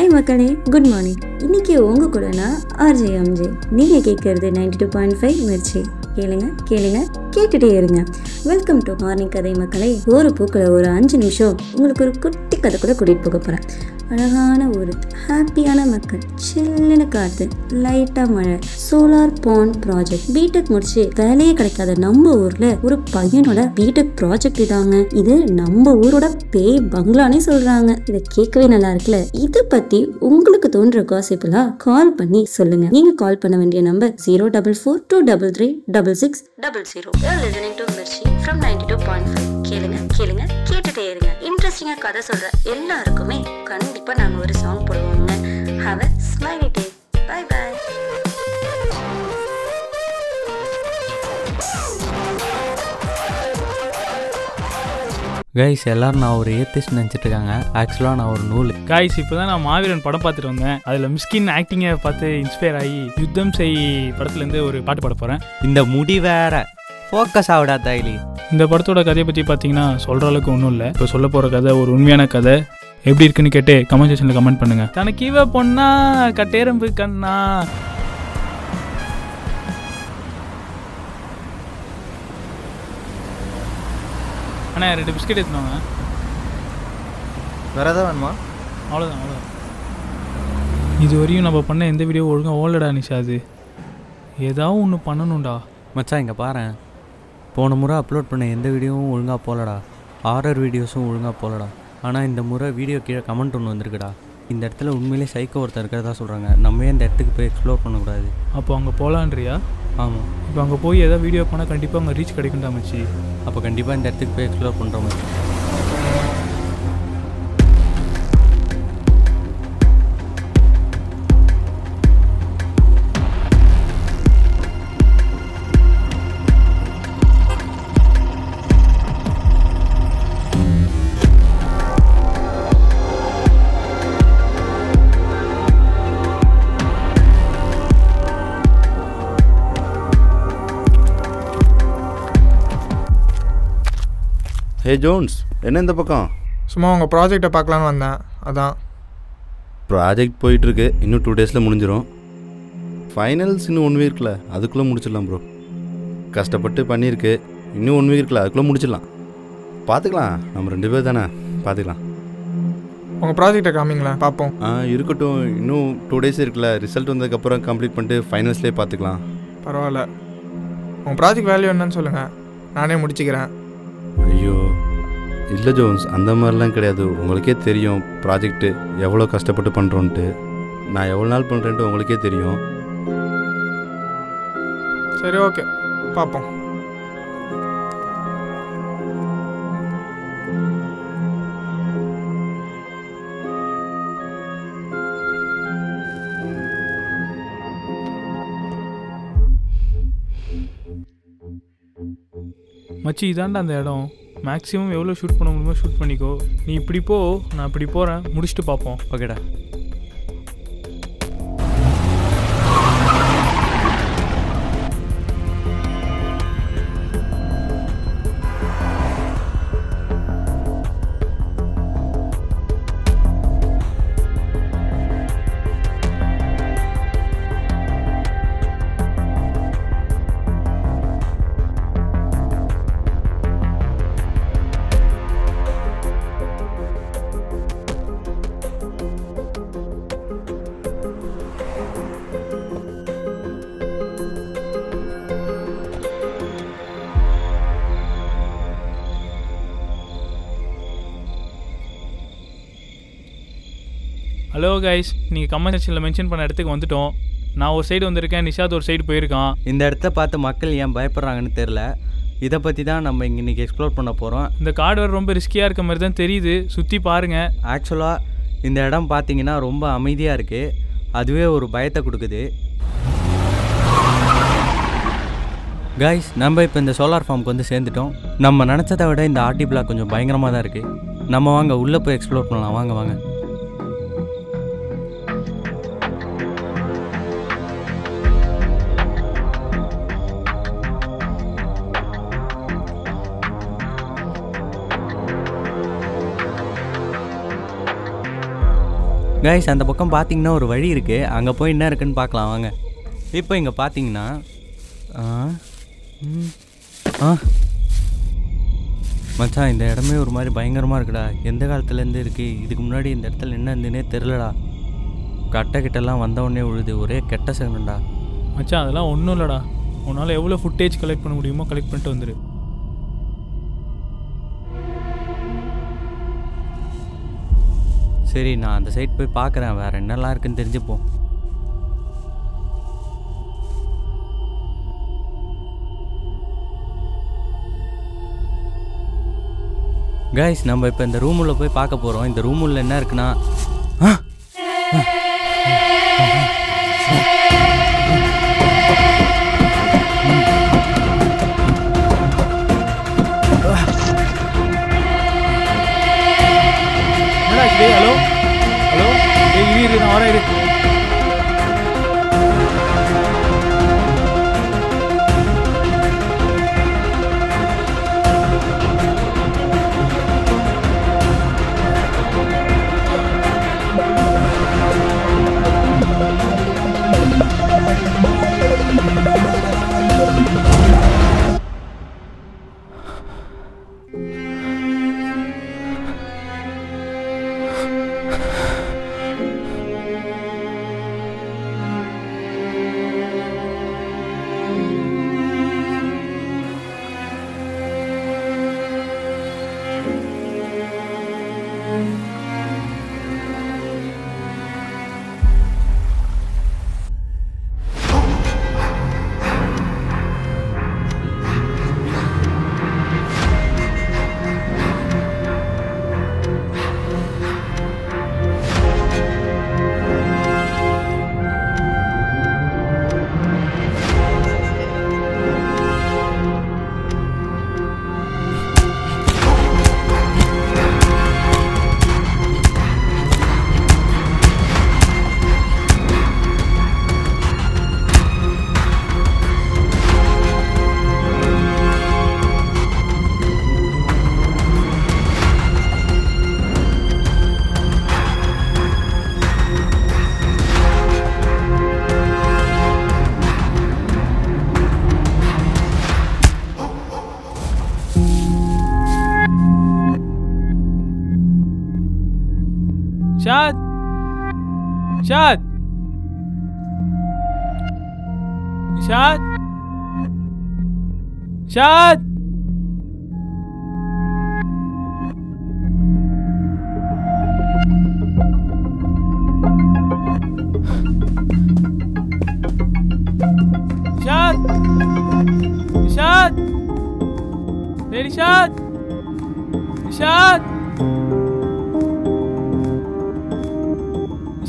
Hi மக்களே, good morning. இன்னைக்கு உங்க கூட நான் ஆர்ஜே எம்ஜே. நீங்க கேட்கறது 92.5 மிர்ச்சி. கேளுங்க கேளுங்க கேட்டுட்டே இருங்க. வெல்கம் டு மார்னிங் கதை மக்களே. ஒரு பூக்களை ஒரு 5 நிமிஷம் உங்களுக்கு ஒரு குட்டி கதை கூட கூட்டிட்டு போக போறேன். அழகான ஊர், ஹாப்பியான மக்கள், சில்லுன்னு காத்து, லைட்டா மழை, சோலார் பாண்ட் ப்ராஜெக்ட். பிடெக் முடிச்சு வேலையே கிடைக்காத நம்ம ஊர்ல ஒரு பையனோட பிடெக் ப்ராஜெக்ட் இதாங்க. இது நம்ம ஊரோட பேய் பங்களானே சொல்றாங்க. இதை கேட்கவே நல்லா இருக்குல்ல. இதை பத்தி உங்களுக்கு தோன்ற காசிப்லாம் கால் பண்ணி சொல்லுங்க. நீங்க கால் பண்ண வேண்டிய number 04423336600. You're listening to Mirchi from 92.5. கேளுங்க கேளுங்க கேட்டுட்டே இருங்க. இன்ட்ரெஸ்டிங்கா கதை சொல்ற எல்லாருக்குமே கண்டிப்பா நாங்க ஒரு சாங் போடுவோங்க. Have a smiley day. Bye bye. Guys எல்லாரும் நான் ஒரு ஏத்திஸ்ட் நினச்சிட்டு இருக்காங்க. ஆக்சுவலாக நான் ஒரு நூல். கைஸ் இப்போ தான் நான் மாவீரன் படம் பார்த்துட்டு வந்தேன். அதில் மிஸ்கின் ஆக்டிங்கை பார்த்து இன்ஸ்பயர் ஆகி யுத்தம் செய் படத்துலேருந்து ஒரு பாட்டு பாட போகிறேன். இந்த முடி வேற ஃபோக்கஸ் ஆகுடா தைலி. இந்த படத்தோட கதையை பற்றி பார்த்தீங்கன்னா சொல்கிற அளவுக்கு ஒன்றும் இல்லை. இப்போ சொல்ல போகிற கதை ஒரு உண்மையான கதை. எப்படி இருக்குன்னு கேட்டு கமெண்ட் செக்ஷனில் கமெண்ட் பண்ணுங்கள். தனக்கு இவ பொண்ணா கட்டேரம்பு கண்ணா. அண்ணா 2 பிஸ்கெட் எடுத்துனாங்க. வேறு எதாவது வேணுமா? அவ்வளோதான். இது வரையும் நம்ம பண்ண எந்த வீடியோ ஒழுங்காக ஓடலடா நிஷாது. ஏதாவது ஒன்று பண்ணணும்டா. மச்சான் இங்கே பாரு, போன முறை அப்லோட் பண்ண எந்த வீடியோவும் ஒழுங்காக போகலடா. ஹாரர் வீடியோஸும் ஒழுங்காக போகலடா. ஆனால் இந்த முறை வீடியோ கீழே கமெண்ட் ஒன்று வந்திருக்குடா. இந்த இடத்துல உண்மையிலே சைக்கோ ஒருத்தர் இருக்கிறதா சொல்கிறாங்க. நம்ம இந்த இடத்துக்கு போய் எக்ஸ்ப்ளோர் பண்ணக்கூடாது. அப்போ அங்கே போகலான்றியா? ஆமாம். இப்போ அங்கே போய் ஏதாவது வீடியோ பண்ணால் கண்டிப்பாக அங்கே ரீச் கிடைக்கும்டா மச்சி. அப்போ கண்டிப்பாக இந்த இடத்துக்கு போய் எக்ஸ்ப்ளோர் பண்ணுற மாதிரி. ஹே ஜோன்ஸ், என்ன இந்த பக்கம்? சும்மா உங்கள் ப்ராஜெக்டை பார்க்கலான்னு வந்தேன். அதான் ப்ராஜெக்ட் போயிட்டுருக்கு. இன்னும் 2 டேஸில் முடிஞ்சிடும். ஃபைனல்ஸ் இன்னும் 1 வீக்கில், அதுக்குள்ளே முடிச்சிடலாம் ப்ரோ. கஷ்டப்பட்டு பண்ணியிருக்கு. இன்னும் 1 வீக் இருக்குல்ல, அதுக்குள்ளே முடிச்சிடலாம். பார்த்துக்கலாம், நம்ம 2 பேர் தானே, பார்த்துக்கலாம். உங்கள் ப்ராஜெக்டை காமிங்களேன் பார்ப்போம். இருக்கட்டும், இன்னும் 2 டேஸ் இருக்குல்ல. ரிசல்ட் வந்ததுக்கப்புறம் கம்ப்ளீட் பண்ணிட்டு ஃபைனல்ஸ்லேயே பார்த்துக்கலாம். பரவாயில்ல. உங்கள் ப்ராஜெக்ட் வேல்யூ என்னன்னு சொல்லுங்கள், நானே முடிச்சுக்கிறேன். ஐயோ இல்லை ஜோன்ஸ், அந்த மாதிரிலாம் கிடையாது. உங்களுக்கே தெரியும் ப்ராஜெக்ட்டு எவ்வளோ கஷ்டப்பட்டு பண்ணுறோன்ட்டு. நான் எவ்வளோ நாள் பண்ணுறேன்ட்டு உங்களுக்கே தெரியும். சரி, ஓகே, பார்ப்போம். மச்சி இதாண்டா அந்த இடம். மேக்ஸிமம் எவ்வளோ ஷூட் பண்ண முடியுமோ ஷூட் பண்ணிக்கோ. நீ இப்படி போ, நான் இப்படி போகிறேன். முடிச்சுட்டு பார்ப்போம். ஓகேடா. ஹலோ கைஸ், நீங்கள் கமெண்ட் செக்ஷனில் மென்ஷன் பண்ண இடத்துக்கு வந்துட்டோம். நான் ஒரு சைடு வந்திருக்கேன், நிஷாத் ஒரு சைடு போயிருக்கான். இந்த இடத்த பார்த்து மக்கள் ஏன் பயப்படுறாங்கன்னு தெரில. இதை பற்றி தான் நம்ம இன்றைக்கி எக்ஸ்ப்ளோர் பண்ண போகிறோம். இந்த காடு வேறு ரொம்ப ரிஸ்கியாக இருக்க மாதிரி தான் தெரியுது. சுற்றி பாருங்கள். ஆக்சுவலாக இந்த இடம் பார்த்தீங்கன்னா ரொம்ப அமைதியாக இருக்குது. அதுவே ஒரு பயத்தை கொடுக்குது. கைஸ், நம்ம இப்போ இந்த சோலார் ஃபார்முக்கு வந்து சேர்ந்துட்டோம். நம்ம நினச்சதை விட இந்த ஆர்டி பிளாக் கொஞ்சம் பயங்கரமாக தான் இருக்குது. நம்ம வாங்க உள்ளே போய் எக்ஸ்ப்ளோர் பண்ணலாம். வாங்க வாங்க. கைஸ் அந்த பக்கம் பார்த்தீங்கன்னா ஒரு வழி இருக்குது, அங்கே போய் என்ன இருக்குன்னு பார்க்கலாம் வாங்க. இப்போ இங்கே பார்த்தீங்கன்னா மச்சான் இந்த இடமே ஒரு மாதிரி பயங்கரமாக இருக்குடா. எந்த காலத்துலேருந்து இருக்குது, இதுக்கு முன்னாடி இந்த இடத்துல என்ன இருந்துன்னே தெரிலடா. கட்டை கிட்டெல்லாம் வந்தவொடனே விழுது, ஒரே கெட்ட செகண்டா. மச்சான் அதெல்லாம் ஒன்றும் இல்லைடா, உன்னால் எவ்வளோ ஃபுட்டேஜ் கலெக்ட் பண்ண முடியுமோ கலெக்ட் பண்ணிட்டு வந்துடு. சரி நான் அந்த சைட் போய் பார்க்குறேன், வேறு என்னெல்லாம் இருக்குன்னு தெரிஞ்சுப்போம். கைஸ் நம்ம இப்போ இந்த ரூம் உள்ள போய் பார்க்க போகிறோம். இந்த ரூம் உள்ள என்ன இருக்குன்னா ஹலோ ஹலோ இரு நான் வரேன். ஷாத் ஷாத் ஷாத் ஷாத் ஷாத் ஷாத் மேரி ஷாத் ஷாத்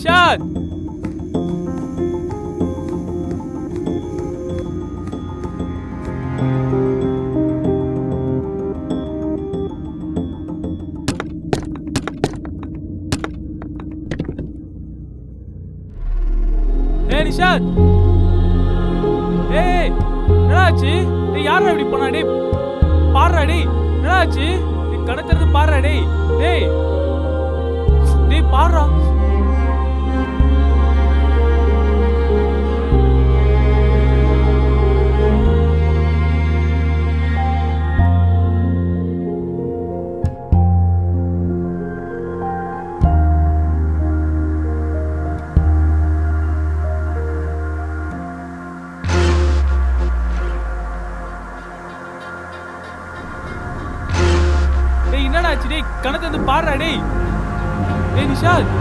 ஷாத் நிஷாத் ஏய் என்னாச்சு? டேய் யாரா இப்படி போனா? டேய் பாருடா, டேய் என்னாச்சு? நீ கடத்துறது பாருடா, டேய் டேய் டேய் பாருடா. என்னடாச்சு? டேய் கணத்தை வந்து பாருடா, டேய் டேய் நிஷாத்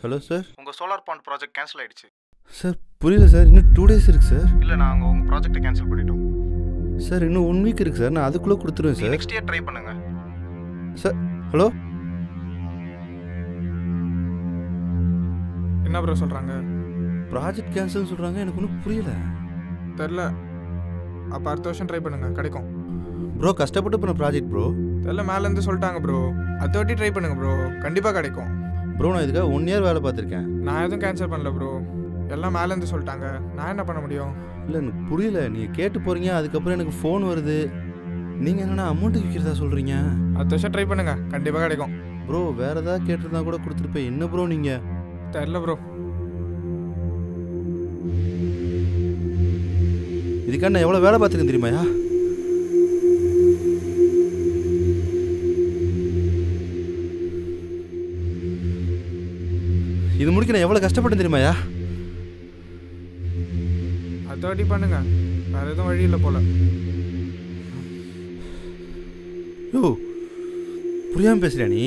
ஹலோ சார். உங்கள் சோலார் பாண்ட் ப்ராஜெக்ட் கேன்சல் ஆகிடுச்சு. சார் புரியல சார், இன்னும் 2 days இருக்குது சார். இல்லை, நாங்கள் உங்கள் ப்ராஜெக்டை கேன்சல் பண்ணிட்டோம் சார். இன்னும் 1 week இருக்குது சார், நான் அதுக்குள்ளே கொடுத்துருவேன் சார். நெக்ஸ்ட் இயர் ட்ரை பண்ணுங்கள் சார். ஹலோ, என்ன ப்ரோ சொல்கிறாங்க? ப்ராஜெக்ட் கேன்சல்னு சொல்கிறாங்க, எனக்கு ஒன்றும் புரியல. தெரில, அப்போ அடுத்த வருஷம் ட்ரை பண்ணுங்கள், கிடைக்கும். ப்ரோ கஷ்டப்பட்டு பண்ண ப்ராஜெக்ட் ப்ரோ. தெரில, மேலேருந்து சொல்லிட்டாங்க ப்ரோ. அடுத்த வாட்டி ட்ரை பண்ணுங்கள் ப்ரோ, கண்டிப்பாக கிடைக்கும். ப்ரோ நான் இதுக்காக 1 year வேலை பார்த்துருக்கேன். நான் எதுவும் கேன்சல் பண்ணல ப்ரோ, எல்லாம் மேலேருந்து சொல்லிட்டாங்க, நான் என்ன பண்ண முடியும்? இல்லை எனக்கு புரியல, நீங்கள் கேட்டு போகிறீங்க, அதுக்கப்புறம் எனக்கு ஃபோன் வருது, நீங்கள் என்னென்னா அமௌண்ட்டு விற்கிறதா சொல்கிறீங்க. அடுத்த வருஷம் ட்ரை பண்ணுங்கள், கண்டிப்பாக கிடைக்கும். ப்ரோ வேறு ஏதாவது கேட்டிருந்தா கூட கொடுத்துருப்பேன், என்ன ப்ரோ நீங்கள்? தெரில ப்ரோ. இதுக்காக நான் எவ்வளோ வேலை பார்த்துருக்கேன் தெரியுமாயா? இது முடிக்க நான் எவ்வளோ கஷ்டப்பட்டேன் தெரியுமாயா? அடுத்த வாட்டி பண்ணுங்க, வேறு எதுவும் வழி இல்லை போல. யோ புரியாமல் பேசுறியா நீ?